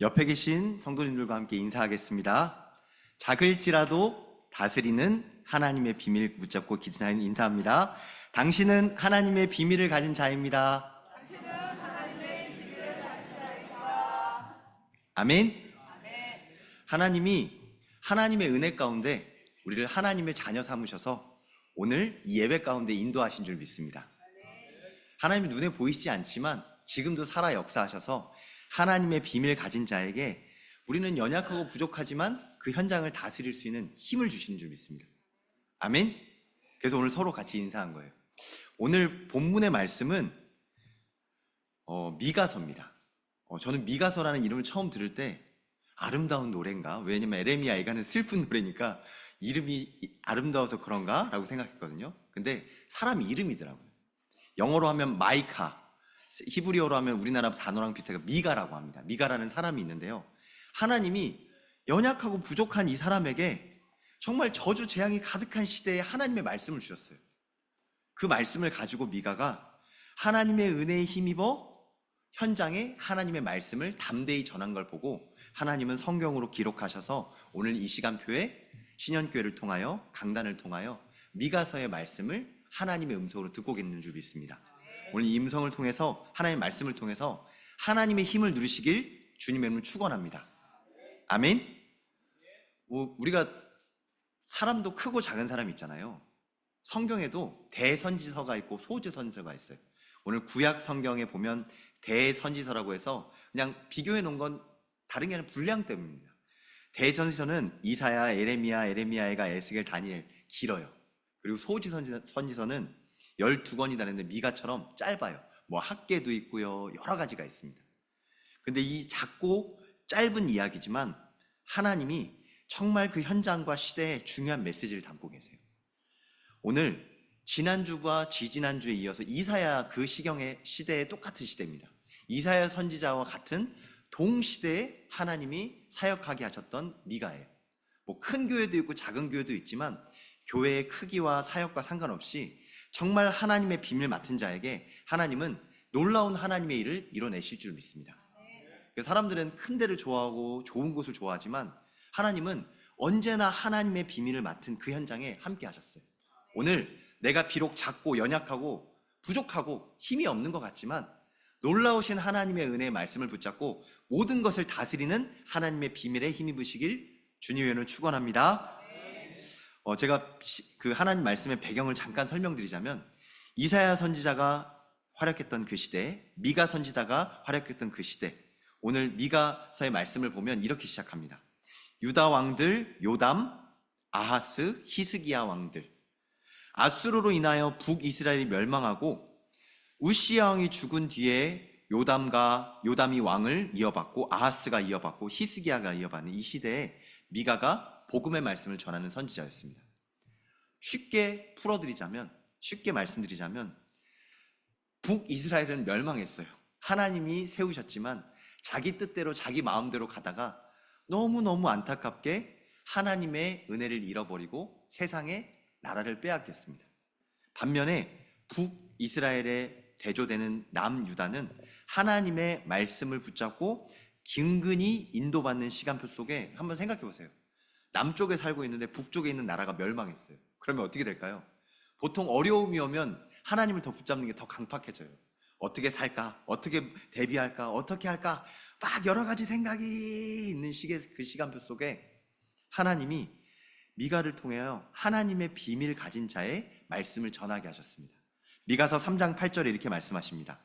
옆에 계신 성도님들과 함께 인사하겠습니다. 작을지라도 다스리는 하나님의 비밀 붙잡고 기도하는 인사합니다. 당신은 하나님의 비밀을 가진 자입니다. 아멘. 하나님이 하나님의 은혜 가운데 우리를 하나님의 자녀 삼으셔서 오늘 이 예배 가운데 인도하신 줄 믿습니다. 하나님이 눈에 보이시지 않지만 지금도 살아 역사하셔서 하나님의 비밀 가진 자에게 우리는 연약하고 부족하지만 그 현장을 다스릴 수 있는 힘을 주시는 줄 믿습니다. 아멘. 그래서 오늘 서로 같이 인사한 거예요. 오늘 본문의 말씀은 미가서입니다. 저는 미가서라는 이름을 처음 들을 때 아름다운 노래인가? 왜냐면 에레미야 애가는 슬픈 노래니까 이름이 아름다워서 그런가? 라고 생각했거든요. 근데 사람 이름이더라고요. 영어로 하면 마이카, 히브리어로 하면 우리나라 단어랑 비슷하게 미가라고 합니다. 미가라는 사람이 있는데요. 하나님이 연약하고 부족한 이 사람에게 정말 저주 재앙이 가득한 시대에 하나님의 말씀을 주셨어요. 그 말씀을 가지고 미가가 하나님의 은혜에 힘입어 현장에 하나님의 말씀을 담대히 전한 걸 보고 하나님은 성경으로 기록하셔서 오늘 이 시간표에 신년교회를 통하여 강단을 통하여 미가서의 말씀을 하나님의 음성으로 듣고 계시는 줄 믿습니다. 오늘 이 음성을 통해서 하나님의 말씀을 통해서 하나님의 힘을 누리시길 주님의 이름으로 축원합니다. 아멘. 우리가 사람도 크고 작은 사람이 있잖아요. 성경에도 대선지서가 있고 소지선지서가 있어요. 오늘 구약 성경에 보면 대선지서라고 해서 그냥 비교해 놓은 건 다른 게 아니라 분량 때문입니다. 대선지서는 이사야, 에레미야가 에스겔, 다니엘 길어요. 그리고 소지선지서는 12권이 다른데 미가처럼 짧아요. 뭐 학계도 있고요. 여러 가지가 있습니다. 근데 이 작고 짧은 이야기지만 하나님이 정말 그 현장과 시대에 중요한 메시지를 담고 계세요. 오늘 지난주와 지지난주에 이어서 이사야 그 시경의 시대에 똑같은 시대입니다. 이사야 선지자와 같은 동시대에 하나님이 사역하게 하셨던 미가예요. 뭐 큰 교회도 있고 작은 교회도 있지만 교회의 크기와 사역과 상관없이 정말 하나님의 비밀 맡은 자에게 하나님은 놀라운 하나님의 일을 이뤄내실 줄 믿습니다. 사람들은 큰 데를 좋아하고 좋은 곳을 좋아하지만 하나님은 언제나 하나님의 비밀을 맡은 그 현장에 함께 하셨어요. 오늘 내가 비록 작고 연약하고 부족하고 힘이 없는 것 같지만 놀라우신 하나님의 은혜의 말씀을 붙잡고 모든 것을 다스리는 하나님의 비밀에 힘입으시길 주님의 이름으로 축원합니다. 제가 그 하나님 말씀의 배경을 잠깐 설명드리자면 이사야 선지자가 활약했던 그 시대, 미가 선지자가 활약했던 그 시대, 오늘 미가서의 말씀을 보면 이렇게 시작합니다. 유다 왕들 요담, 아하스, 히스기야 왕들, 아수르로 인하여 북이스라엘이 멸망하고 우시야 왕이 죽은 뒤에 요담이 왕을 이어받고 아하스가 이어받고 히스기야가 이어받는 이 시대에 미가가 복음의 말씀을 전하는 선지자였습니다. 쉽게 말씀드리자면 북이스라엘은 멸망했어요. 하나님이 세우셨지만 자기 뜻대로 자기 마음대로 가다가 너무너무 안타깝게 하나님의 은혜를 잃어버리고 세상에 나라를 빼앗겼습니다. 반면에 북이스라엘의 대조되는 남유다는 하나님의 말씀을 붙잡고 긴근히 인도받는 시간표 속에 한번 생각해 보세요. 남쪽에 살고 있는데 북쪽에 있는 나라가 멸망했어요. 그러면 어떻게 될까요? 보통 어려움이 오면 하나님을 더 붙잡는 게 더 강팍해져요. 어떻게 살까? 어떻게 대비할까? 어떻게 할까? 막 여러 가지 생각이 있는 그 시간표 속에 하나님이 미가를 통하여 하나님의 비밀 가진 자의 말씀을 전하게 하셨습니다. 미가서 3장 8절에 이렇게 말씀하십니다.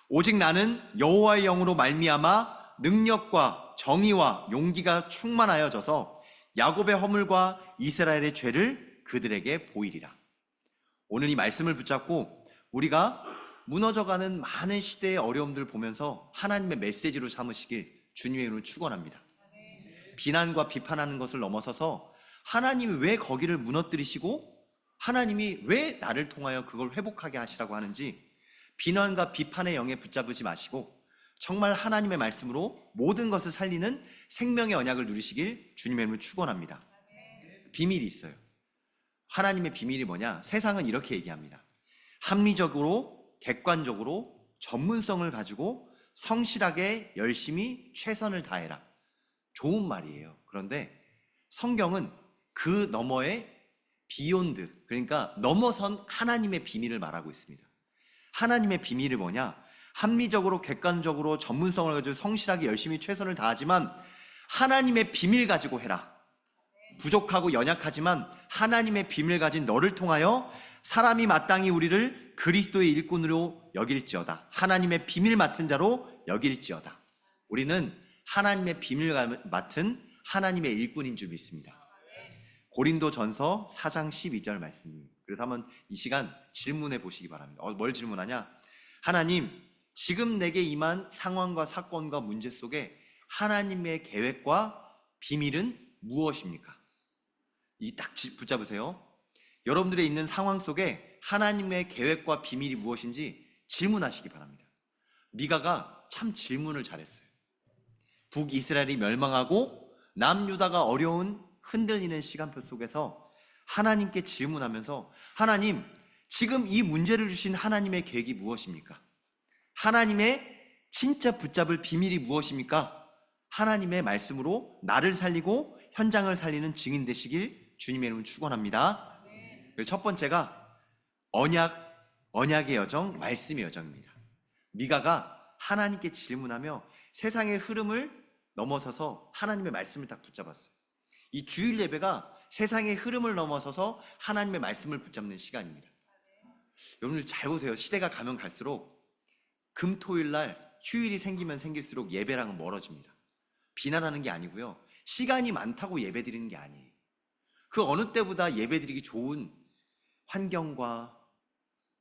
오직 나는 여호와의 영으로 말미암아 능력과 정의와 용기가 충만하여져서 야곱의 허물과 이스라엘의 죄를 그들에게 보이리라. 오늘 이 말씀을 붙잡고 우리가 무너져가는 많은 시대의 어려움들을 보면서 하나님의 메시지로 삼으시길 주님의 이름으로 축원합니다. 비난과 비판하는 것을 넘어서서 하나님이 왜 거기를 무너뜨리시고 하나님이 왜 나를 통하여 그걸 회복하게 하시라고 하는지 비난과 비판의 영에 붙잡으지 마시고 정말 하나님의 말씀으로 모든 것을 살리는 생명의 언약을 누리시길 주님의 이름으로 축원합니다. 비밀이 있어요. 하나님의 비밀이 뭐냐? 세상은 이렇게 얘기합니다. 합리적으로 객관적으로 전문성을 가지고 성실하게 열심히 최선을 다해라. 좋은 말이에요. 그런데 성경은 그 너머에 비욘드, 그러니까 넘어선 하나님의 비밀을 말하고 있습니다. 하나님의 비밀이 뭐냐? 합리적으로 객관적으로 전문성을 가지고 성실하게 열심히 최선을 다하지만 하나님의 비밀 가지고 해라. 부족하고 연약하지만 하나님의 비밀 가진 너를 통하여 사람이 마땅히 우리를 그리스도의 일꾼으로 여길지어다. 하나님의 비밀 맡은 자로 여길지어다. 우리는 하나님의 비밀 맡은 하나님의 일꾼인 줄 믿습니다. 고린도전서 4장 12절 말씀이. 그래서 한번 이 시간 질문해 보시기 바랍니다. 뭘 질문하냐? 하나님, 지금 내게 임한 상황과 사건과 문제 속에 하나님의 계획과 비밀은 무엇입니까? 이 딱 붙잡으세요. 여러분들의 있는 상황 속에 하나님의 계획과 비밀이 무엇인지 질문하시기 바랍니다. 미가가 참 질문을 잘했어요. 북이스라엘이 멸망하고 남유다가 어려운 흔들리는 시간표 속에서 하나님께 질문하면서 하나님, 지금 이 문제를 주신 하나님의 계획이 무엇입니까? 하나님의 진짜 붙잡을 비밀이 무엇입니까? 하나님의 말씀으로 나를 살리고 현장을 살리는 증인 되시길 주님의 이름으로 축원합니다. 그래서 첫 번째가 언약의 여정, 말씀의 여정입니다. 미가가 하나님께 질문하며 세상의 흐름을 넘어서서 하나님의 말씀을 딱 붙잡았어요. 이 주일 예배가 세상의 흐름을 넘어서서 하나님의 말씀을 붙잡는 시간입니다. 여러분들 잘 보세요. 시대가 가면 갈수록 금, 토일 날 휴일이 생기면 생길수록 예배랑은 멀어집니다. 비난하는 게 아니고요. 시간이 많다고 예배 드리는 게 아니에요. 그 어느 때보다 예배 드리기 좋은 환경과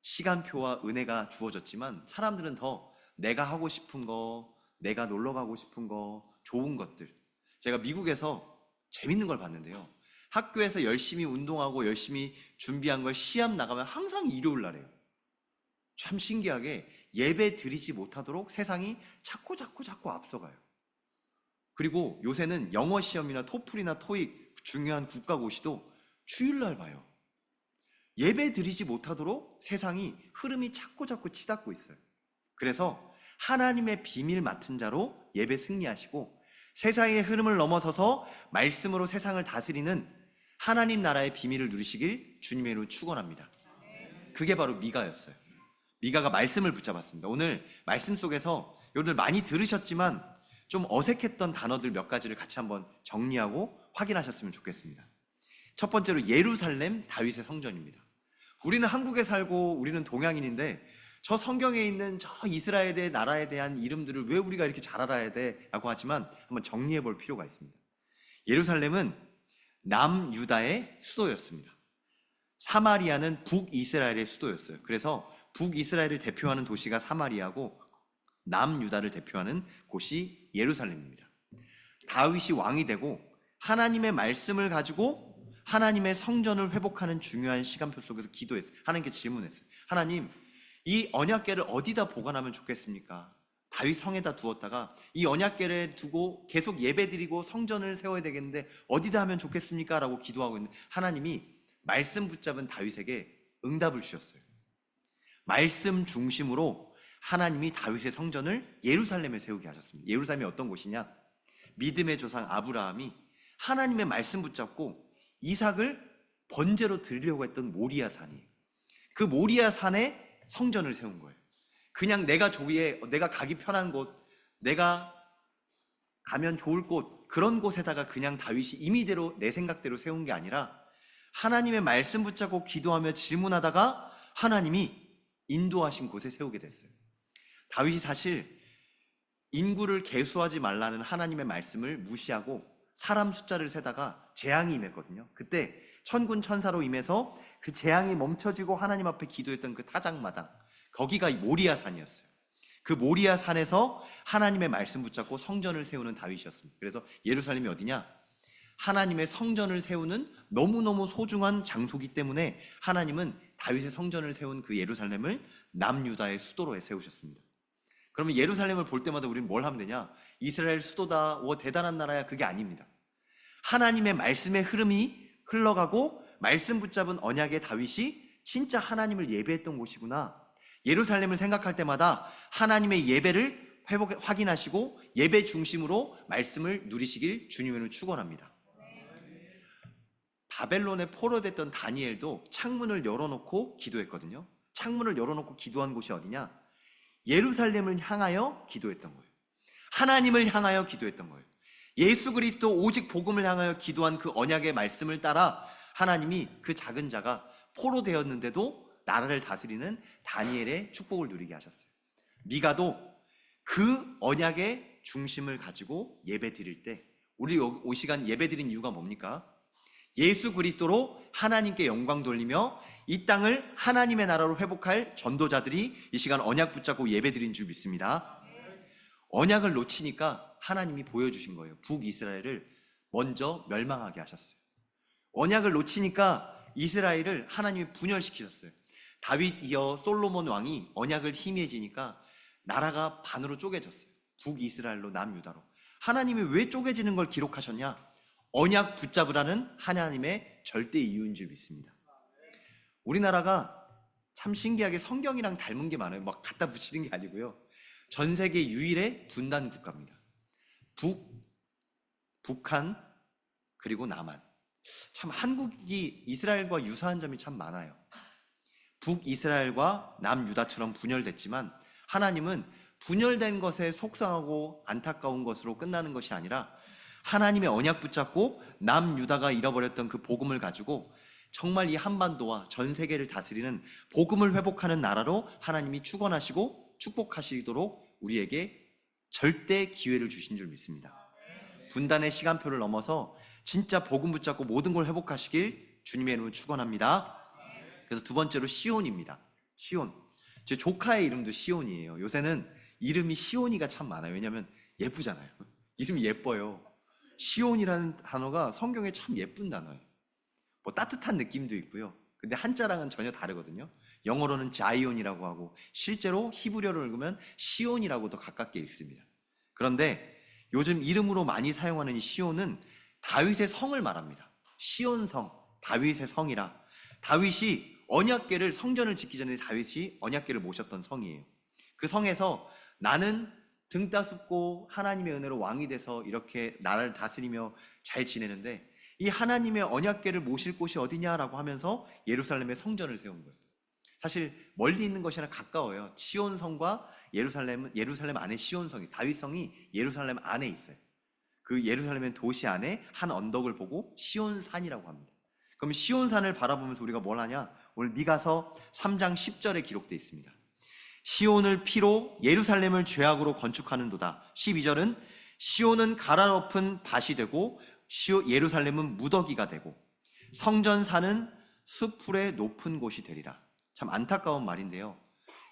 시간표와 은혜가 주어졌지만 사람들은 더 내가 하고 싶은 거, 내가 놀러 가고 싶은 거, 좋은 것들. 제가 미국에서 재밌는 걸 봤는데요. 학교에서 열심히 운동하고 열심히 준비한 걸 시합 나가면 항상 일요일 날이에요. 참 신기하게 예배 드리지 못하도록 세상이 자꾸 앞서가요. 그리고 요새는 영어 시험이나 토플이나 토익 중요한 국가고시도 주일날 봐요. 예배 드리지 못하도록 세상이 흐름이 자꾸 치닫고 있어요. 그래서 하나님의 비밀 맡은 자로 예배 승리하시고 세상의 흐름을 넘어서서 말씀으로 세상을 다스리는 하나님 나라의 비밀을 누리시길 주님의 이름으로 축원합니다. 그게 바로 미가였어요. 미가가 말씀을 붙잡았습니다. 오늘 말씀 속에서 여러분들 많이 들으셨지만 좀 어색했던 단어들 몇 가지를 같이 한번 정리하고 확인하셨으면 좋겠습니다. 첫 번째로 예루살렘 다윗의 성전입니다. 우리는 한국에 살고 우리는 동양인인데 저 성경에 있는 저 이스라엘의 나라에 대한 이름들을 왜 우리가 이렇게 잘 알아야 돼? 라고 하지만 한번 정리해 볼 필요가 있습니다. 예루살렘은 남유다의 수도였습니다. 사마리아는 북이스라엘의 수도였어요. 그래서 북이스라엘을 대표하는 도시가 사마리아고 남유다를 대표하는 곳이 예루살렘입니다. 다윗이 왕이 되고 하나님의 말씀을 가지고 하나님의 성전을 회복하는 중요한 시간표 속에서 기도했어요. 하나님께 질문했어요. 하나님, 이 언약궤를 어디다 보관하면 좋겠습니까? 다윗 성에다 두었다가 이 언약궤를 두고 계속 예배드리고 성전을 세워야 되겠는데 어디다 하면 좋겠습니까? 라고 기도하고 있는 하나님이 말씀 붙잡은 다윗에게 응답을 주셨어요. 말씀 중심으로 하나님이 다윗의 성전을 예루살렘에 세우게 하셨습니다. 예루살렘이 어떤 곳이냐? 믿음의 조상 아브라함이 하나님의 말씀 붙잡고 이삭을 번제로 드리려고 했던 모리아 산이에요. 그 모리아 산에 성전을 세운 거예요. 그냥 내가 가기 편한 곳, 내가 가면 좋을 곳, 그런 곳에다가 그냥 다윗이 임의대로 내 생각대로 세운 게 아니라 하나님의 말씀 붙잡고 기도하며 질문하다가 하나님이 인도하신 곳에 세우게 됐어요. 다윗이 사실 인구를 계수하지 말라는 하나님의 말씀을 무시하고 사람 숫자를 세다가 재앙이 임했거든요. 그때 천군 천사로 임해서 그 재앙이 멈춰지고 하나님 앞에 기도했던 그 타작마당, 거기가 모리아 산이었어요. 그 모리아 산에서 하나님의 말씀 붙잡고 성전을 세우는 다윗이었습니다. 그래서 예루살렘이 어디냐? 하나님의 성전을 세우는 너무너무 소중한 장소이기 때문에 하나님은 다윗의 성전을 세운 그 예루살렘을 남유다의 수도로 세우셨습니다. 그러면 예루살렘을 볼 때마다 우리는 뭘 하면 되냐? 이스라엘 수도다, 대단한 나라야, 그게 아닙니다. 하나님의 말씀의 흐름이 흘러가고 말씀 붙잡은 언약의 다윗이 진짜 하나님을 예배했던 곳이구나. 예루살렘을 생각할 때마다 하나님의 예배를 확인하시고 예배 중심으로 말씀을 누리시길 주님으로 축원합니다. 바벨론에 포로됐던 다니엘도 창문을 열어놓고 기도했거든요. 창문을 열어놓고 기도한 곳이 어디냐? 예루살렘을 향하여 기도했던 거예요. 하나님을 향하여 기도했던 거예요. 예수 그리스도 오직 복음을 향하여 기도한 그 언약의 말씀을 따라 하나님이 그 작은 자가 포로되었는데도 나라를 다스리는 다니엘의 축복을 누리게 하셨어요. 미가도 그 언약의 중심을 가지고 예배 드릴 때, 우리 이 시간 예배 드린 이유가 뭡니까? 예수 그리스도로 하나님께 영광 돌리며 이 땅을 하나님의 나라로 회복할 전도자들이 이 시간 언약 붙잡고 예배 드린 줄 믿습니다. 언약을 놓치니까 하나님이 보여주신 거예요. 북이스라엘을 먼저 멸망하게 하셨어요. 언약을 놓치니까 이스라엘을 하나님이 분열시키셨어요. 다윗 이어 솔로몬 왕이 언약을 희미해지니까 나라가 반으로 쪼개졌어요. 북이스라엘로 남유다로. 하나님이 왜 쪼개지는 걸 기록하셨냐? 언약 붙잡으라는 하나님의 절대 이유인 줄 믿습니다. 우리나라가 참 신기하게 성경이랑 닮은 게 많아요. 막 갖다 붙이는 게 아니고요. 전 세계 유일의 분단 국가입니다. 북한, 그리고 남한. 참 한국이 이스라엘과 유사한 점이 참 많아요. 북이스라엘과 남유다처럼 분열됐지만 하나님은 분열된 것에 속상하고 안타까운 것으로 끝나는 것이 아니라 하나님의 언약 붙잡고 남유다가 잃어버렸던 그 복음을 가지고 정말 이 한반도와 전 세계를 다스리는 복음을 회복하는 나라로 하나님이 축원하시고 축복하시도록 우리에게 절대 기회를 주신 줄 믿습니다. 분단의 시간표를 넘어서 진짜 복음 붙잡고 모든 걸 회복하시길 주님의 이름으로 축원합니다. 그래서 두 번째로 시온입니다. 시온. 제 조카의 이름도 시온이에요. 요새는 이름이 시온이가 참 많아요. 왜냐하면 예쁘잖아요. 이름이 예뻐요. 시온이라는 단어가 성경에 참 예쁜 단어예요. 뭐 따뜻한 느낌도 있고요. 근데 한자랑은 전혀 다르거든요. 영어로는 자이온이라고 하고 실제로 히브리어를 읽으면 시온이라고 더 가깝게 읽습니다. 그런데 요즘 이름으로 많이 사용하는 이 시온은 다윗의 성을 말합니다. 시온성, 다윗의 성이라. 다윗이 언약궤를, 성전을 짓기 전에 다윗이 언약궤를 모셨던 성이에요. 그 성에서 나는 등 따숩고 하나님의 은혜로 왕이 돼서 이렇게 나라를 다스리며 잘 지내는데 이 하나님의 언약궤를 모실 곳이 어디냐라고 하면서 예루살렘에 성전을 세운 거예요. 사실 멀리 있는 것이 아니라 가까워요. 시온성과 예루살렘 안에 시온성이, 다윗성이 예루살렘 안에 있어요. 그 예루살렘의 도시 안에 한 언덕을 보고 시온산이라고 합니다. 그럼 시온산을 바라보면서 우리가 뭘 하냐? 오늘 미가서 3장 10절에 기록되어 있습니다. 시온을 피로 예루살렘을 죄악으로 건축하는도다. 12절은 시온은 가라엎은 밭이 되고 예루살렘은 무더기가 되고 성전산은 수풀의 높은 곳이 되리라. 참 안타까운 말인데요.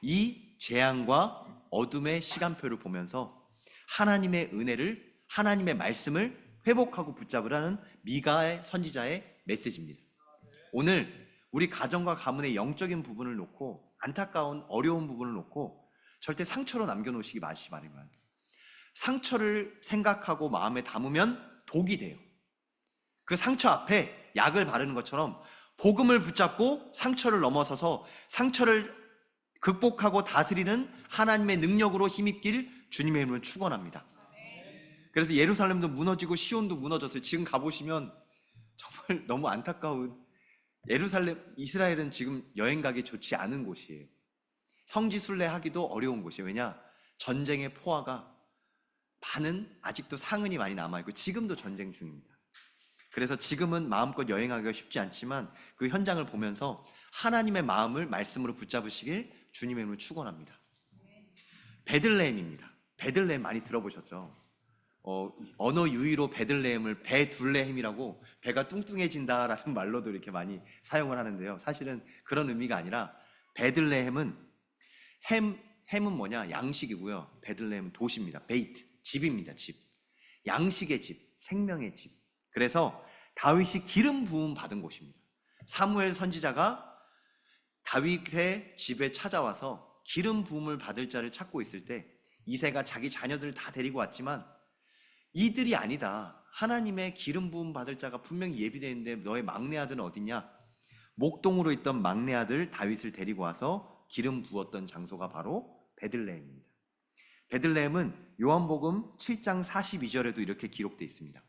이 재앙과 어둠의 시간표를 보면서 하나님의 은혜를, 하나님의 말씀을 회복하고 붙잡으라는 미가의 선지자의 메시지입니다. 오늘 우리 가정과 가문의 영적인 부분을 놓고, 안타까운 어려운 부분을 놓고 절대 상처로 남겨놓으시기 마시기 바랍니다. 상처를 생각하고 마음에 담으면 독이 돼요. 그 상처 앞에 약을 바르는 것처럼 복음을 붙잡고 상처를 넘어서서 상처를 극복하고 다스리는 하나님의 능력으로 힘입길 주님의 이름으로 축원합니다. 그래서 예루살렘도 무너지고 시온도 무너졌어요. 지금 가보시면 정말 너무 안타까운, 이스라엘은 지금 여행 가기 좋지 않은 곳이에요. 성지순례 하기도 어려운 곳이에요. 왜냐? 전쟁의 포화가 많은, 아직도 상흔이 많이 남아있고 지금도 전쟁 중입니다. 그래서 지금은 마음껏 여행하기가 쉽지 않지만 그 현장을 보면서 하나님의 마음을 말씀으로 붙잡으시길 주님의 이름으로 축원합니다. 베들레헴입니다. 베들레헴 많이 들어보셨죠? 언어 유희로 베들레헴을 배둘레헴이라고, 배가 뚱뚱해진다라는 말로도 이렇게 많이 사용을 하는데요. 사실은 그런 의미가 아니라 베들레헴은 햄은 뭐냐? 양식이고요. 베들레헴은 도시입니다. 베이트, 집입니다. 집. 양식의 집, 생명의 집. 그래서 다윗이 기름 부음 받은 곳입니다. 사무엘 선지자가 다윗의 집에 찾아와서 기름 부음을 받을 자를 찾고 있을 때 이새가 자기 자녀들을 다 데리고 왔지만 이들이 아니다. 하나님의 기름 부음 받을 자가 분명히 예비되어 있는데 너의 막내 아들은 어디냐? 목동으로 있던 막내 아들 다윗을 데리고 와서 기름 부었던 장소가 바로 베들레헴입니다. 베들레헴은 요한복음 7장 42절에도 이렇게 기록되어 있습니다.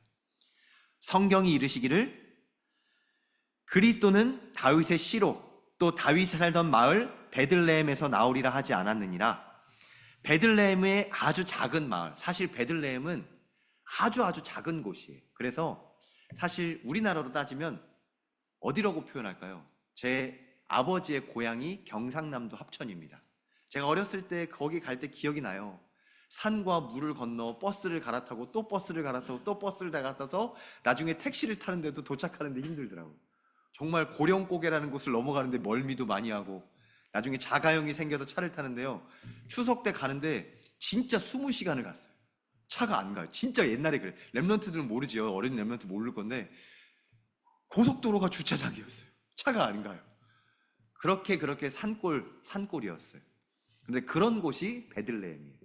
성경이 이르시기를 그리스도는 다윗의 씨로 또 다윗이 살던 마을 베들레헴에서 나오리라 하지 않았느니라. 베들레헴의 아주 작은 마을, 사실 베들레헴은 아주 작은 곳이에요. 그래서 사실 우리나라로 따지면 어디라고 표현할까요? 제 아버지의 고향이 경상남도 합천입니다. 제가 어렸을 때 거기 갈 때 기억이 나요. 산과 물을 건너 버스를 갈아타고 또 버스를 갈아타고 또 버스를 갈아타서 나중에 택시를 타는데도 도착하는데 힘들더라고요. 정말 고령고개라는 곳을 넘어가는데 멀미도 많이 하고 나중에 자가용이 생겨서 차를 타는데요. 추석 때 가는데 진짜 20시간을 갔어요. 차가 안 가요. 진짜 옛날에 그래. 랩런트들은 모르지요. 어린 랩런트 모를 건데 고속도로가 주차장이었어요. 차가 안 가요. 그렇게 산골이었어요. 근데 그런 곳이 베들레헴이에요.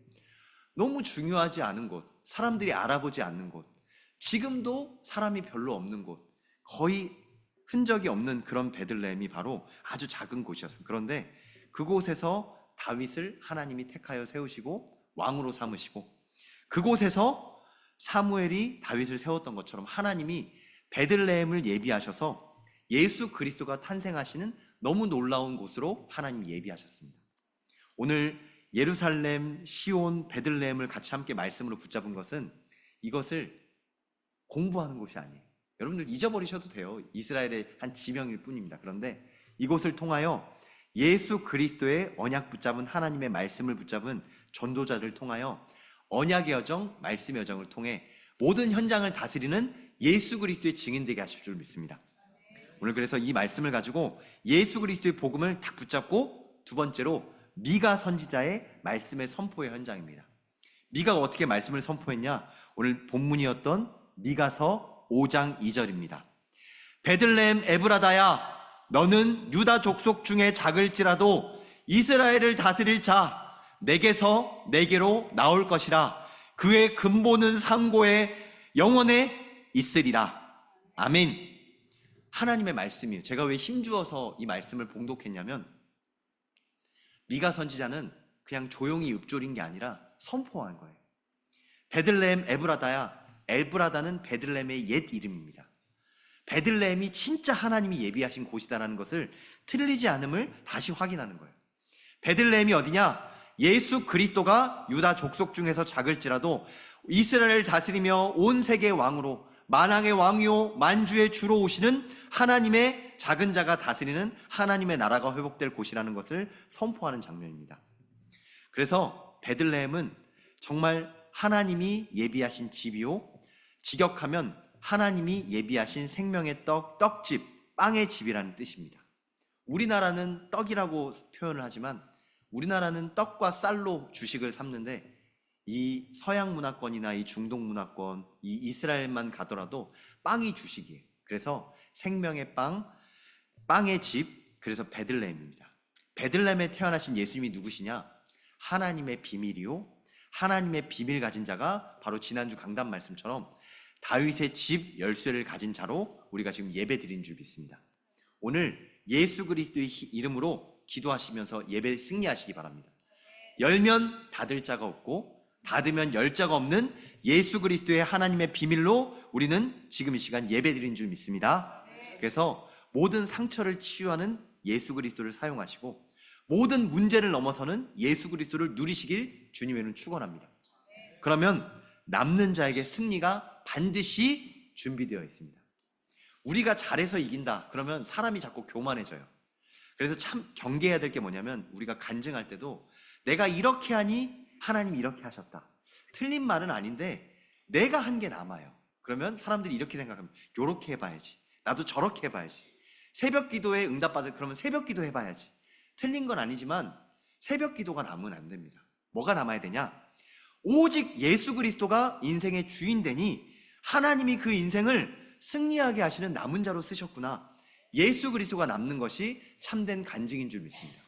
너무 중요하지 않은 곳, 사람들이 알아보지 않는 곳, 지금도 사람이 별로 없는 곳, 거의 흔적이 없는 그런 베들레헴이 바로 아주 작은 곳이었어요. 그런데 그곳에서 다윗을 하나님이 택하여 세우시고 왕으로 삼으시고, 그곳에서 사무엘이 다윗을 세웠던 것처럼 하나님이 베들레헴을 예비하셔서 예수 그리스도가 탄생하시는 너무 놀라운 곳으로 하나님이 예비하셨습니다. 오늘 예루살렘, 시온, 베들레헴을 같이 함께 말씀으로 붙잡은 것은 이것을 공부하는 곳이 아니에요. 여러분들 잊어버리셔도 돼요. 이스라엘의 한 지명일 뿐입니다. 그런데 이곳을 통하여 예수 그리스도의 언약 붙잡은 하나님의 말씀을 붙잡은 전도자를 통하여 언약의 여정, 말씀의 여정을 통해 모든 현장을 다스리는 예수 그리스도의 증인되게 하실 줄 믿습니다. 오늘 그래서 이 말씀을 가지고 예수 그리스도의 복음을 딱 붙잡고, 두 번째로 미가 선지자의 말씀의 선포의 현장입니다. 미가가 어떻게 말씀을 선포했냐? 오늘 본문이었던 미가서 5장 2절입니다. 베들레헴 에브라다야, 너는 유다 족속 중에 작을지라도 이스라엘을 다스릴 자 내게서 내게로 나올 것이라. 그의 근본은 상고에 영원에 있으리라. 아멘. 하나님의 말씀이에요. 제가 왜 힘주어서 이 말씀을 봉독했냐면, 미가 선지자는 그냥 조용히 읊조린 게 아니라 선포한 거예요. 베들레헴 에브라다야, 에브라다는 베들레헴의 옛 이름입니다. 베들레헴이 진짜 하나님이 예비하신 곳이다라는 것을 틀리지 않음을 다시 확인하는 거예요. 베들레헴이 어디냐? 예수 그리스도가 유다 족속 중에서 작을지라도 이스라엘을 다스리며 온 세계의 왕으로, 만왕의 왕이요 만주의 주로 오시는 하나님의 작은 자가 다스리는 하나님의 나라가 회복될 곳이라는 것을 선포하는 장면입니다. 그래서 베들레헴은 정말 하나님이 예비하신 집이요, 직역하면 하나님이 예비하신 생명의 떡집, 빵의 집이라는 뜻입니다. 우리나라는 떡이라고 표현을 하지만 우리나라는 떡과 쌀로 주식을 삼는데, 이 서양 문화권이나 이 중동 문화권, 이 이스라엘만 가더라도 빵이 주식이에요. 그래서 생명의 빵, 빵의 집, 그래서 베들레헴입니다. 베들레헴에 태어나신 예수님이 누구시냐? 하나님의 비밀이요, 하나님의 비밀 가진 자가 바로 지난주 강단 말씀처럼 다윗의 집 열쇠를 가진 자로 우리가 지금 예배 드린 줄 믿습니다. 오늘 예수 그리스도의 이름으로 기도하시면서 예배 승리하시기 바랍니다. 열면 닫을 자가 없고 닫으면 열 자가 없는 예수 그리스도의 하나님의 비밀로 우리는 지금 이 시간 예배 드린 줄 믿습니다. 그래서 모든 상처를 치유하는 예수 그리스도를 사용하시고 모든 문제를 넘어서는 예수 그리스도를 누리시길 주님의 축원합니다. 그러면 남는 자에게 승리가 반드시 준비되어 있습니다. 우리가 잘해서 이긴다 그러면 사람이 자꾸 교만해져요. 그래서 참 경계해야 될 게 뭐냐면, 우리가 간증할 때도 내가 이렇게 하니 하나님이 이렇게 하셨다, 틀린 말은 아닌데 내가 한 게 남아요. 그러면 사람들이 이렇게 생각하면 요렇게 해봐야지, 나도 저렇게 해봐야지, 새벽 기도에 응답받을, 그러면 새벽 기도 해봐야지. 틀린 건 아니지만 새벽 기도가 남으면 안 됩니다. 뭐가 남아야 되냐? 오직 예수 그리스도가 인생의 주인 되니 하나님이 그 인생을 승리하게 하시는 남은 자로 쓰셨구나, 예수 그리스도가 남는 것이 참된 간증인 줄 믿습니다.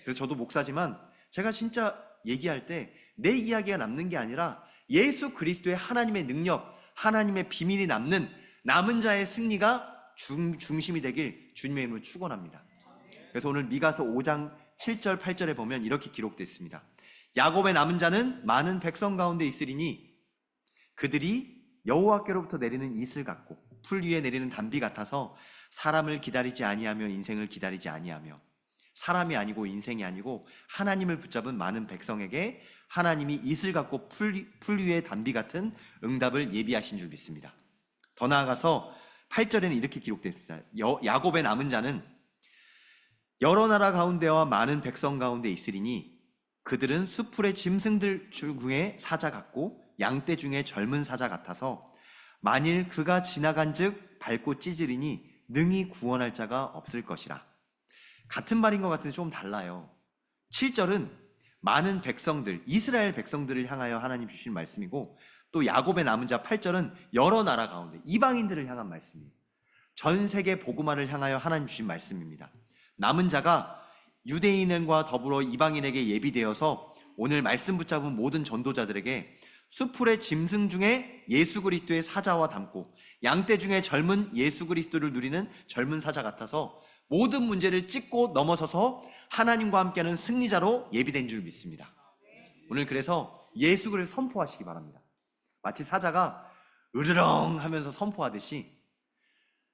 그래서 저도 목사지만 제가 진짜 얘기할 때 내 이야기가 남는 게 아니라 예수 그리스도의 하나님의 능력, 하나님의 비밀이 남은 자의 승리가 중심이 되길 주님의 이름으로 축원합니다. 그래서 오늘 미가서 5장 7절 8절에 보면 이렇게 기록되어 있습니다. 야곱의 남은 자는 많은 백성 가운데 있으리니 그들이 여호와께로부터 내리는 이슬 같고 풀 위에 내리는 단비 같아서 사람을 기다리지 아니하며 인생을 기다리지 아니하며 사람이 아니고 인생이 아니고 하나님을 붙잡은 많은 백성에게 하나님이 이슬 같고 풀 위에 단비 같은 응답을 예비하신 줄 믿습니다. 더 나아가서 8절에는 이렇게 기록되어 있습니다. 야곱의 남은 자는 여러 나라 가운데와 많은 백성 가운데 있으리니 그들은 수풀의 짐승들 중에 사자 같고 양떼 중에 젊은 사자 같아서 만일 그가 지나간즉 밟고 찢으리니 능히 구원할 자가 없을 것이라. 같은 말인 것 같은데 좀 달라요. 7절은 많은 백성들, 이스라엘 백성들을 향하여 하나님 주신 말씀이고, 또 야곱의 남은 자 8절은 여러 나라 가운데 이방인들을 향한 말씀이에요. 전 세계 복음화를 향하여 하나님 주신 말씀입니다. 남은 자가 유대인과 더불어 이방인에게 예비되어서 오늘 말씀 붙잡은 모든 전도자들에게 수풀의 짐승 중에 예수 그리스도의 사자와 닮고 양떼 중에 젊은 예수 그리스도를 누리는 젊은 사자 같아서 모든 문제를 찢고 넘어서서 하나님과 함께하는 승리자로 예비된 줄 믿습니다. 오늘 그래서 예수 그리스도 선포하시기 바랍니다. 마치 사자가 으르렁 하면서 선포하듯이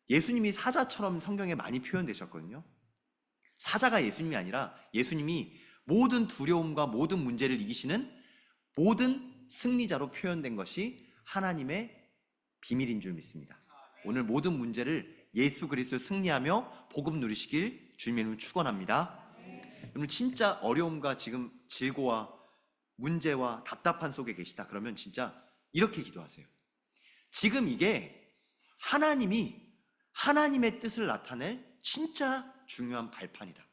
예수님이 사자처럼 성경에 많이 표현되셨거든요. 사자가 예수님이 아니라 예수님이 모든 두려움과 모든 문제를 이기시는 모든 승리자로 표현된 것이 하나님의 비밀인 줄 믿습니다. 오늘 모든 문제를 예수 그리스도 승리하며 복음 누리시길 주님의 이름으로 축원합니다. 여러분 진짜 어려움과 지금 질고와 문제와 답답한 속에 계시다 그러면 진짜 이렇게 기도하세요. 지금 이게 하나님의 뜻을 나타낼 진짜 중요한 발판이다.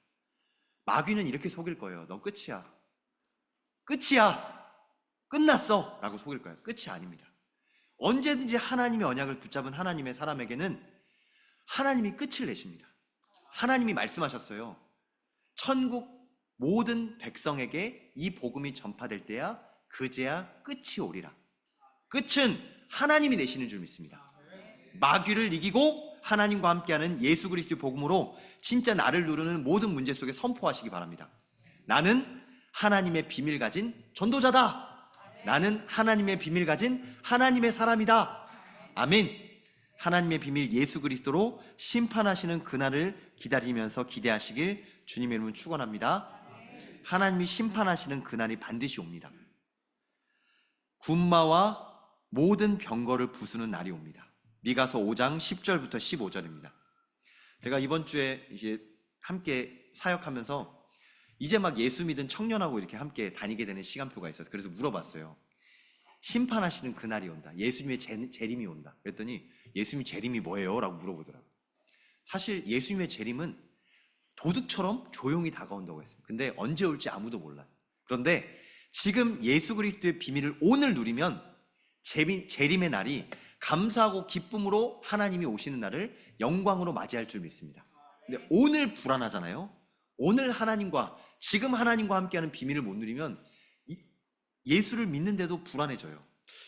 마귀는 이렇게 속일 거예요. 너 끝이야. 끝났어 라고 속일 거예요. 끝이 아닙니다. 언제든지 하나님의 언약을 붙잡은 하나님의 사람에게는 하나님이 끝을 내십니다. 하나님이 말씀하셨어요. 천국 모든 백성에게 이 복음이 전파될 때야 그제야 끝이 오리라. 끝은 하나님이 내시는 줄 믿습니다. 마귀를 이기고 하나님과 함께하는 예수 그리스도의 복음으로 진짜 나를 누르는 모든 문제 속에 선포하시기 바랍니다. 나는 하나님의 비밀 가진 전도자다. 나는 하나님의 비밀 가진 하나님의 사람이다. 아멘. 하나님의 비밀 예수 그리스도로 심판하시는 그날을 기다리면서 기대하시길 주님의 이름으로 축원합니다. 하나님이 심판하시는 그날이 반드시 옵니다. 군마와 모든 병거를 부수는 날이 옵니다. 미가서 5장 10절부터 15절입니다. 제가 이번 주에 이제 함께 사역하면서 이제 막 예수 믿은 청년하고 이렇게 함께 다니게 되는 시간표가 있어서 그래서 물어봤어요. 심판하시는 그날이 온다. 예수님의 재림이 온다. 그랬더니 예수님의 재림이 뭐예요? 라고 물어보더라고요. 사실 예수님의 재림은 도둑처럼 조용히 다가온다고 했어요. 근데 언제 올지 아무도 몰라요. 그런데 지금 예수 그리스도의 비밀을 오늘 누리면 재림의 날이 감사하고 기쁨으로 하나님이 오시는 날을 영광으로 맞이할 줄 믿습니다. 근데 오늘 불안하잖아요. 오늘 지금 하나님과 함께하는 비밀을 못 누리면 예수를 믿는데도 불안해져요.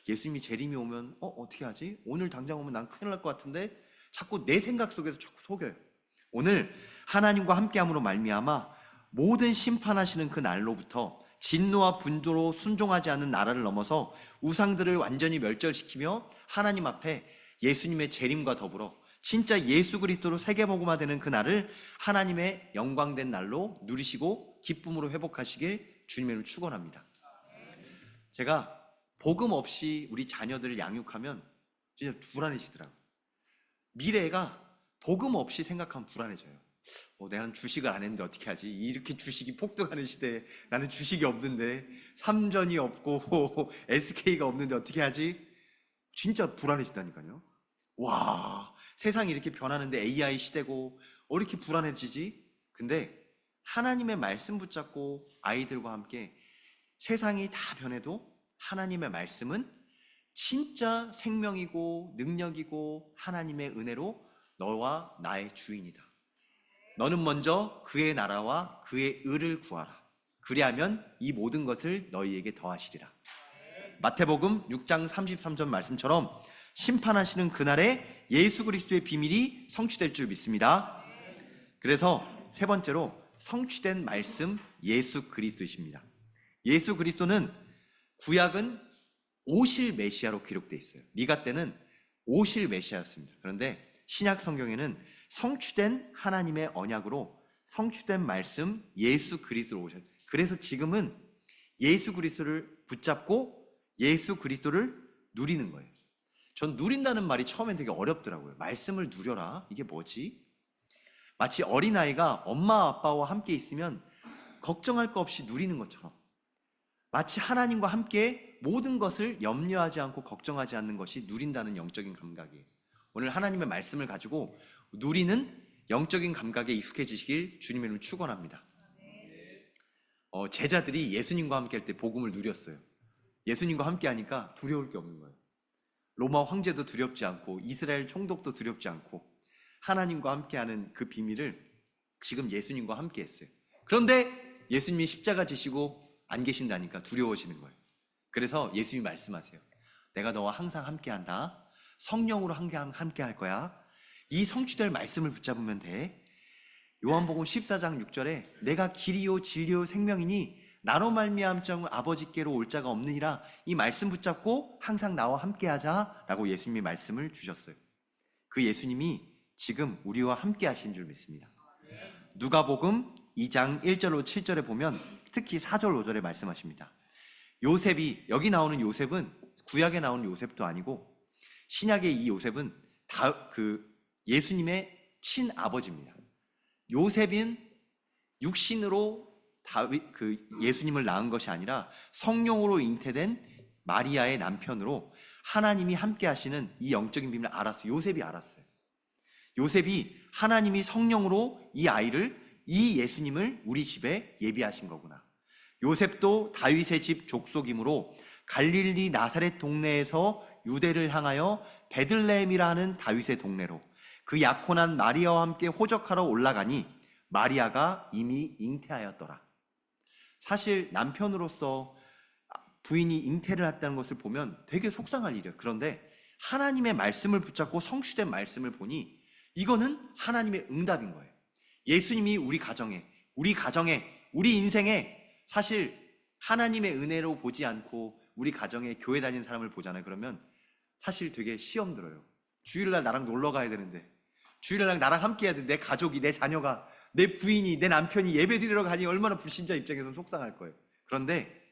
예수님이 재림이 오면 어떻게 하지? 오늘 당장 오면 난 큰일 날 것 같은데 자꾸 내 생각 속에서 자꾸 속여요. 오늘 하나님과 함께함으로 말미암아 모든 심판하시는 그 날로부터 진노와 분노로 순종하지 않는 나라를 넘어서 우상들을 완전히 멸절시키며 하나님 앞에 예수님의 재림과 더불어 진짜 예수 그리스도로 세계복음화되는 그 날을 하나님의 영광된 날로 누리시고 기쁨으로 회복하시길 주님의 이름으로 축원합니다. 제가 복음 없이 우리 자녀들을 양육하면 진짜 불안해지더라고요. 미래가 복음 없이 생각하면 불안해져요. 내가 주식을 안 했는데 어떻게 하지? 이렇게 주식이 폭등하는 시대에 나는 주식이 없는데 삼전이 없고 SK가 없는데 어떻게 하지? 진짜 불안해진다니까요. 와, 세상이 이렇게 변하는데 AI 시대고 이렇게 불안해지지? 근데 하나님의 말씀 붙잡고 아이들과 함께 세상이 다 변해도 하나님의 말씀은 진짜 생명이고 능력이고 하나님의 은혜로 너와 나의 주인이다. 너는 먼저 그의 나라와 그의 의를 구하라. 그리하면 이 모든 것을 너희에게 더하시리라. 마태복음 6장 33절 말씀처럼 심판하시는 그날에 예수 그리스도의 비밀이 성취될 줄 믿습니다. 그래서 세 번째로 성취된 말씀 예수 그리스도이십니다. 예수 그리스도는 구약은 오실 메시아로 기록되어 있어요. 미가 때는 오실 메시아였습니다. 그런데 신약 성경에는 성취된 하나님의 언약으로 성취된 말씀 예수 그리스도로 오셨어요. 그래서 지금은 예수 그리스도를 붙잡고 예수 그리스도를 누리는 거예요. 전 누린다는 말이 처음엔 되게 어렵더라고요. 말씀을 누려라. 이게 뭐지? 마치 어린아이가 엄마 아빠와 함께 있으면 걱정할 거 없이 누리는 것처럼, 마치 하나님과 함께 모든 것을 염려하지 않고 걱정하지 않는 것이 누린다는 영적인 감각이에요. 오늘 하나님의 말씀을 가지고 누리는 영적인 감각에 익숙해지시길 주님의 이름으로 축원합니다. 제자들이 예수님과 함께 할 때 복음을 누렸어요. 예수님과 함께 하니까 두려울 게 없는 거예요. 로마 황제도 두렵지 않고 이스라엘 총독도 두렵지 않고 하나님과 함께하는 그 비밀을 지금 예수님과 함께 했어요. 그런데 예수님이 십자가 지시고 안 계신다니까 두려워지는 거예요. 그래서 예수님이 말씀하세요. 내가 너와 항상 함께한다. 성령으로 함께 할 거야. 이 성취될 말씀을 붙잡으면 돼. 요한복음 14장 6절에 내가 길이요 진리요 생명이니 나로 말미암 아버지께로 올 자가 없느니라. 이 말씀 붙잡고 항상 나와 함께하자라고 예수님이 말씀을 주셨어요. 그 예수님이 지금 우리와 함께 하신 줄 믿습니다. 누가복음 2장 1절로 7절에 보면 특히 4절 5절에 말씀하십니다. 요셉이, 여기 나오는 요셉은 구약에 나오는 요셉도 아니고 신약의 이 요셉은 예수님의 친아버지입니다. 요셉은 육신으로 예수님을 낳은 것이 아니라 성령으로 잉태된 마리아의 남편으로 하나님이 함께 하시는 이 영적인 비밀을 알았어요. 요셉이 알았어요. 요셉이 하나님이 성령으로 이 예수님을 우리 집에 예비하신 거구나. 요셉도 다윗의 집 족속이므로 갈릴리 나사렛 동네에서 유대를 향하여 베들레헴이라 하는 다윗의 동네로 그 약혼한 마리아와 함께 호적하러 올라가니 마리아가 이미 잉태하였더라. 사실 남편으로서 부인이 잉태를 했다는 것을 보면 되게 속상할 일이에요. 그런데 하나님의 말씀을 붙잡고 성취된 말씀을 보니 이거는 하나님의 응답인 거예요. 예수님이 우리 가정에, 우리 인생에 사실 하나님의 은혜로 보지 않고 우리 가정에 교회 다니는 사람을 보잖아요. 그러면 사실 되게 시험 들어요. 주일날 나랑 놀러 가야 되는데, 주일날 나랑 함께 해야 되는데 내 가족이, 내 자녀가, 내 부인이, 내 남편이 예배 드리러 가니 얼마나 불신자 입장에서는 속상할 거예요. 그런데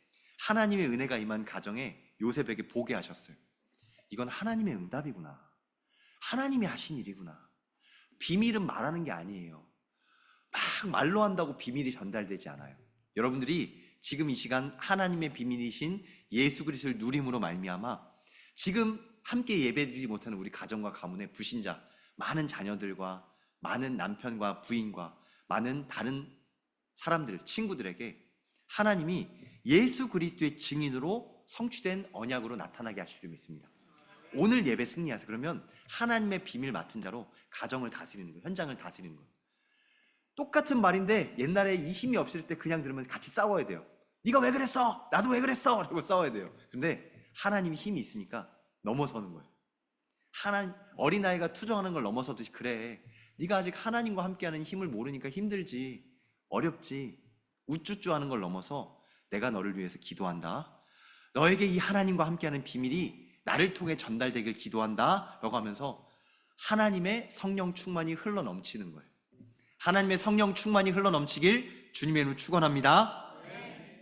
하나님의 은혜가 임한 가정에 요셉에게 보게 하셨어요. 이건 하나님의 응답이구나. 하나님이 하신 일이구나. 비밀은 말하는 게 아니에요. 막 말로 한다고 비밀이 전달되지 않아요. 여러분들이 지금 이 시간 하나님의 비밀이신 예수 그리스도를 누림으로 말미암아 지금 함께 예배드리지 못하는 우리 가정과 가문의 불신자, 많은 자녀들과 많은 남편과 부인과 많은 다른 사람들, 친구들에게 하나님이 예수 그리스도의 증인으로 성취된 언약으로 나타나게 하실 줄 믿습니다. 오늘 예배 승리하세요. 그러면 하나님의 비밀 맡은 자로 가정을 다스리는 거예요. 현장을 다스리는 거예요. 똑같은 말인데 옛날에 이 힘이 없을 때 그냥 들으면 같이 싸워야 돼요. 네가 왜 그랬어? 나도 왜 그랬어? 라고 싸워야 돼요. 근데 하나님이 힘이 있으니까 넘어서는 거예요. 어린아이가 투정하는 걸 넘어서듯이, 그래, 네가 아직 하나님과 함께하는 힘을 모르니까 힘들지, 어렵지, 우쭈쭈 하는 걸 넘어서 내가 너를 위해서 기도한다. 너에게 이 하나님과 함께하는 비밀이 나를 통해 전달되길 기도한다 라고 하면서 하나님의 성령 충만이 흘러넘치는 거예요. 하나님의 성령 충만이 흘러넘치길 주님의 이름으로 축원합니다.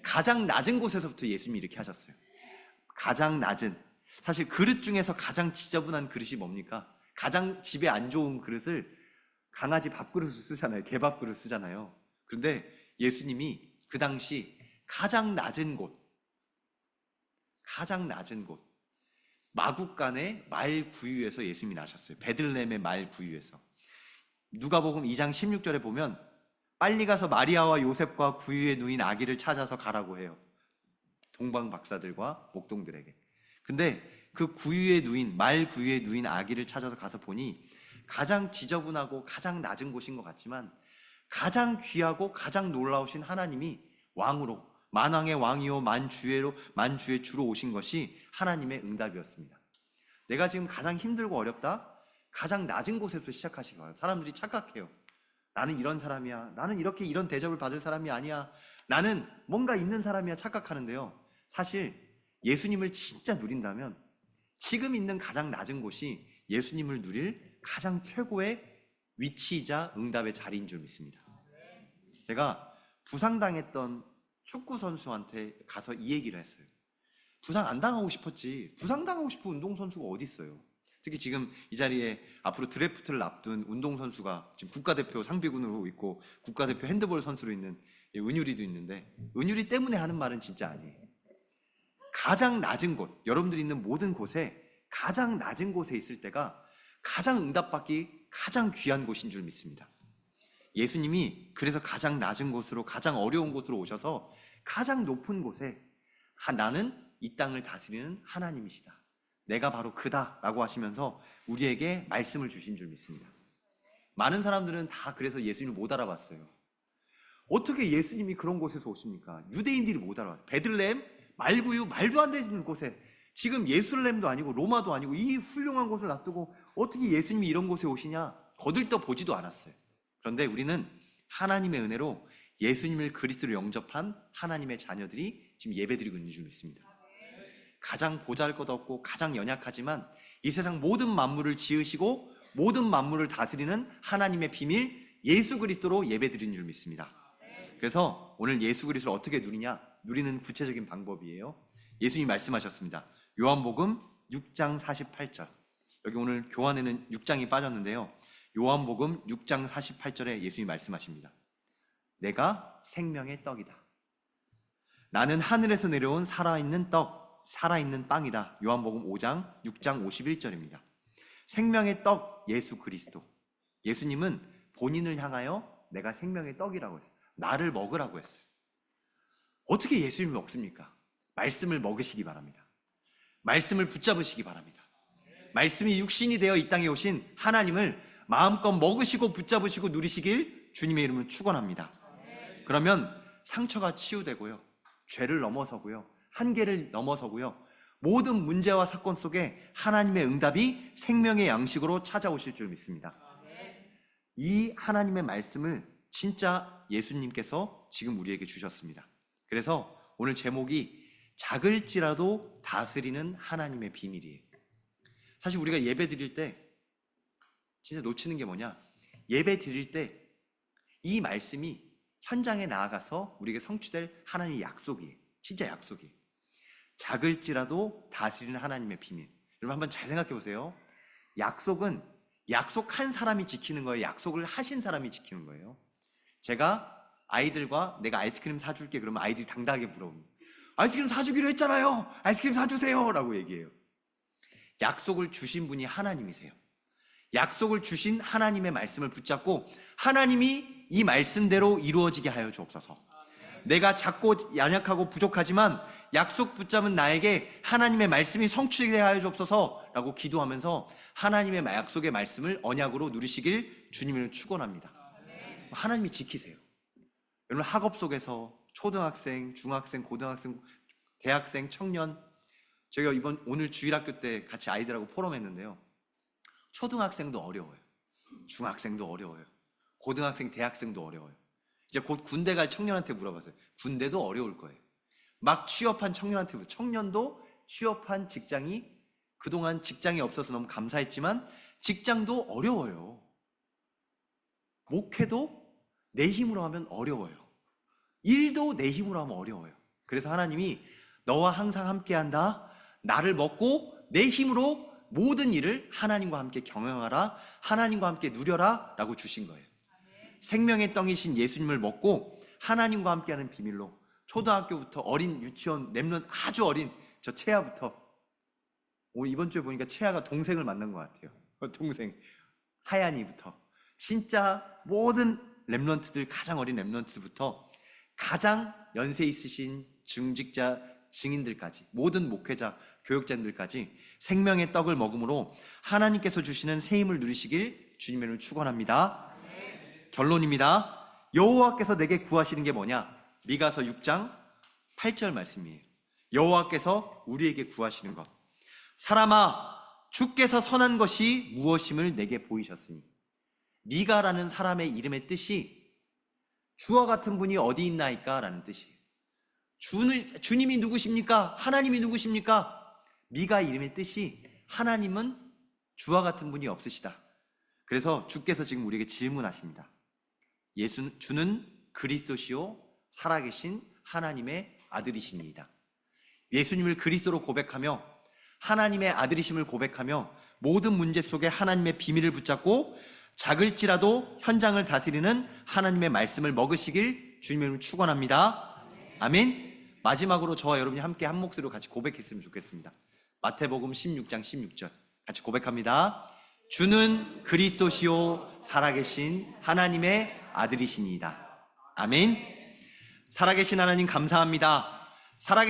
가장 낮은 곳에서부터 예수님이 이렇게 하셨어요. 가장 낮은, 사실 그릇 중에서 가장 지저분한 그릇이 뭡니까? 가장 집에 안 좋은 그릇을 강아지 밥그릇을 쓰잖아요. 개밥그릇 쓰잖아요. 그런데 예수님이 그 당시 가장 낮은 곳, 마국간의 말 구유에서 예수님이 나셨어요. 베들레헴의 말 구유에서. 누가복음 2장 16절에 보면 빨리 가서 마리아와 요셉과 구유에 누인 아기를 찾아서 가라고 해요. 동방 박사들과 목동들에게. 근데 그 말 구유에 누인 아기를 찾아서 가서 보니 가장 지저분하고 가장 낮은 곳인 것 같지만 가장 귀하고 가장 놀라우신 하나님이 왕으로, 만왕의 왕이요 만주의 주로 오신 것이 하나님의 응답이었습니다. 내가 지금 가장 힘들고 어렵다? 가장 낮은 곳에서 시작하시기 바랍니다. 사람들이 착각해요. 나는 이런 사람이야. 나는 이렇게 이런 대접을 받을 사람이 아니야. 나는 뭔가 있는 사람이야 착각하는데요. 사실 예수님을 진짜 누린다면 지금 있는 가장 낮은 곳이 예수님을 누릴 가장 최고의 위치이자 응답의 자리인 줄 믿습니다. 제가 부상당했던 축구 선수한테 가서 이 얘기를 했어요. 부상 안 당하고 싶었지. 부상 당하고 싶은 운동선수가 어디 있어요? 특히 지금 이 자리에 앞으로 드래프트를 앞둔 운동선수가 지금 국가대표 상비군으로 있고 국가대표 핸드볼 선수로 있는 은유리도 있는데, 은유리 때문에 하는 말은 진짜 아니에요. 가장 낮은 곳, 여러분들이 있는 모든 곳에 가장 낮은 곳에 있을 때가 가장 응답받기 가장 귀한 곳인 줄 믿습니다. 예수님이 그래서 가장 낮은 곳으로, 가장 어려운 곳으로 오셔서 가장 높은 곳에 나는 이 땅을 다스리는 하나님이시다, 내가 바로 그다 라고 하시면서 우리에게 말씀을 주신 줄 믿습니다. 많은 사람들은 다 그래서 예수님을 못 알아봤어요. 어떻게 예수님이 그런 곳에서 오십니까? 유대인들이 못 알아봐요. 베들레헴, 말구유, 말도 안 되는 곳에, 지금 예루살렘도 아니고 로마도 아니고 이 훌륭한 곳을 놔두고 어떻게 예수님이 이런 곳에 오시냐 거들떠 보지도 않았어요. 그런데 우리는 하나님의 은혜로 예수님을 그리스도로 영접한 하나님의 자녀들이 지금 예배드리고 있는 줄 믿습니다. 가장 보잘것없고 가장 연약하지만 이 세상 모든 만물을 지으시고 모든 만물을 다스리는 하나님의 비밀 예수 그리스도로 예배드리는 줄 믿습니다. 그래서 오늘 예수 그리스도를 어떻게 누리는 구체적인 방법이에요. 예수님이 말씀하셨습니다. 요한복음 6장 48절. 여기 오늘 교환에는 6장이 빠졌는데요. 요한복음 6장 48절에 예수님이 말씀하십니다. 내가 생명의 떡이다. 나는 하늘에서 내려온 살아있는 떡, 살아있는 빵이다. 요한복음 5장 6장 51절입니다. 생명의 떡 예수 그리스도. 예수님은 본인을 향하여 내가 생명의 떡이라고 했어요. 나를 먹으라고 했어요. 어떻게 예수님을 먹습니까? 말씀을 먹으시기 바랍니다. 말씀을 붙잡으시기 바랍니다. 말씀이 육신이 되어 이 땅에 오신 하나님을 마음껏 먹으시고 붙잡으시고 누리시길 주님의 이름으로 축원합니다. 그러면 상처가 치유되고요, 죄를 넘어서고요, 한계를 넘어서고요, 모든 문제와 사건 속에 하나님의 응답이 생명의 양식으로 찾아오실 줄 믿습니다. 이 하나님의 말씀을 진짜 예수님께서 지금 우리에게 주셨습니다. 그래서 오늘 제목이 작을지라도 다스리는 하나님의 비밀이에요. 사실 우리가 예배 드릴 때 진짜 놓치는 게 뭐냐, 예배 드릴 때 이 말씀이 현장에 나아가서 우리에게 성취될 하나님의 약속이에요. 진짜 약속이에요. 작을지라도 다스리는 하나님의 비밀. 여러분 한번 잘 생각해 보세요. 약속은 약속한 사람이 지키는 거예요, 약속을 하신 사람이 지키는 거예요. 제가 아이들과 내가 아이스크림 사줄게 그러면 아이들이 당당하게 물어봅니다. 아이스크림 사주기로 했잖아요, 아이스크림 사주세요 라고 얘기해요. 약속을 주신 분이 하나님이세요. 약속을 주신 하나님의 말씀을 붙잡고 하나님이 이 말씀대로 이루어지게 하여 주옵소서. 내가 작고 연약하고 부족하지만 약속 붙잡은 나에게 하나님의 말씀이 성취되게 하여 주옵소서 라고 기도하면서 하나님의 약속의 말씀을 언약으로 누리시길 주님을 축원합니다. 하나님이 지키세요. 여러분 학업 속에서 초등학생, 중학생, 고등학생, 대학생, 청년, 제가 오늘 주일학교 때 같이 아이들하고 포럼했는데요. 초등학생도 어려워요. 중학생도 어려워요. 고등학생, 대학생도 어려워요. 이제 곧 군대 갈 청년한테 물어봤어요. 군대도 어려울 거예요. 막 취업한 청년한테, 청년도 취업한 직장이 그동안 직장이 없어서 너무 감사했지만 직장도 어려워요. 목회도 내 힘으로 하면 어려워요. 일도 내 힘으로 하면 어려워요. 그래서 하나님이 너와 항상 함께한다, 나를 먹고 내 힘으로 모든 일을 하나님과 함께 경영하라, 하나님과 함께 누려라 라고 주신 거예요. 생명의 떡이신 예수님을 먹고 하나님과 함께하는 비밀로 초등학교부터 어린 유치원, 랩런 아주 어린 저 채아부터, 이번 주에 보니까 채아가 동생을 만난 것 같아요. 동생 하얀이부터 진짜 모든 랩런트들, 가장 어린 랩런트부터 가장 연세 있으신 중직자, 증인들까지, 모든 목회자, 교육자들까지 생명의 떡을 먹음으로 하나님께서 주시는 새 힘을 누리시길 주님의 이름으로 축원합니다. 결론입니다. 여호와께서 내게 구하시는 게 뭐냐? 미가서 6장 8절 말씀이에요. 여호와께서 우리에게 구하시는 것. 사람아, 주께서 선한 것이 무엇임을 내게 보이셨으니 미가라는 사람의 이름의 뜻이 주와 같은 분이 어디 있나이까? 라는 뜻이에요. 주님이 누구십니까? 하나님이 누구십니까? 미가 이름의 뜻이 하나님은 주와 같은 분이 없으시다. 그래서 주께서 지금 우리에게 질문하십니다. 주는 그리스도시요 살아계신 하나님의 아들이시니이다. 예수님을 그리스도로 고백하며 하나님의 아들이심을 고백하며 모든 문제 속에 하나님의 비밀을 붙잡고 작을지라도 현장을 다스리는 하나님의 말씀을 먹으시길 주님의 이름으로 축원합니다. 아멘. 마지막으로 저와 여러분이 함께 한 목소리로 같이 고백했으면 좋겠습니다. 마태복음 16장 16절 같이 고백합니다. 주는 그리스도시요 살아계신 하나님의 아들이시니이다. 아멘. 살아계신 하나님 감사합니다. 살아계신